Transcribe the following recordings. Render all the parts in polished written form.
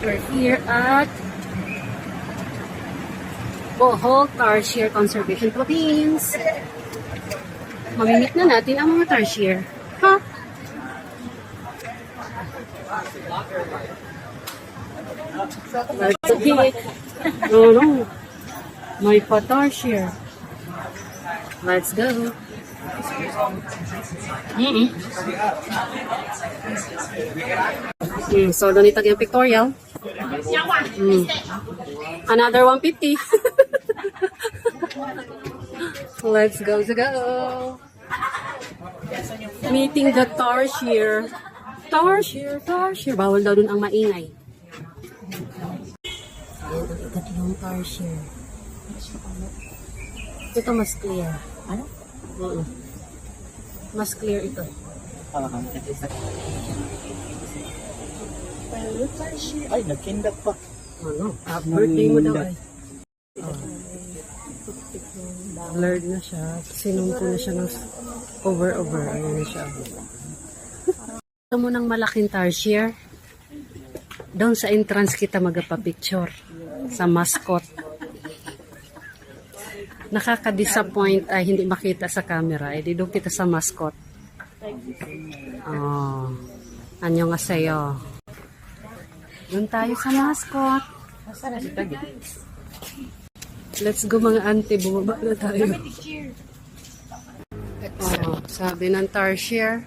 We're here at Bohol Tarsier Conservation Province. Mamimit na natin ang mga tarsier. Ha? No. May pa-tarsier. Let's go. So, doon itag yung pictorial. Another 150. Let's go. Meeting the tarsier. Tarsier. Bawal daw dun ang maingay. Ayan, ang ikatlong tarsier. Ito mas clear. Ano? Mas clear ito. Ay, nagkindat pa. Ano? Birthday mo daw ay. Blurred na siya. Sinumpo na siya ng over. Ayan na siya. Ito mo ng malaking tarsier. Doon sa entrance kita magpa-picture. Sa mascot. Nakaka-disappoint ay hindi makita sa camera. Eh, doon kita sa mascot. Oh. Annyeonghaseyo. Doon tayo sa mascot. Let's go mga auntie. Bumaba na tayo. Oh, sabi ng tarsier.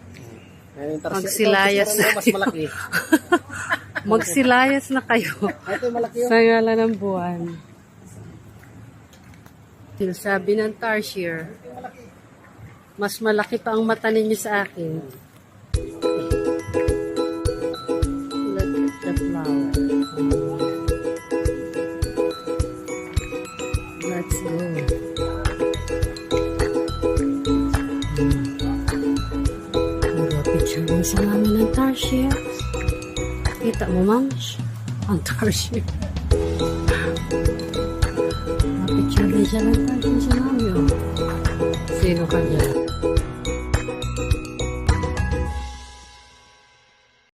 Magsilayas na mas malaki. Magsilayas na kayo. Sa ngalan ng buwan. Sabi ng tarsier, mas malaki pa ang mata ninyo sa akin. Look at the flower. Let's go. Picture din sa namin ng tarsier. Kita mo, ma'am? Ang tarsier. Picture din siya ng tarsier sa namin. Sino ka dyan?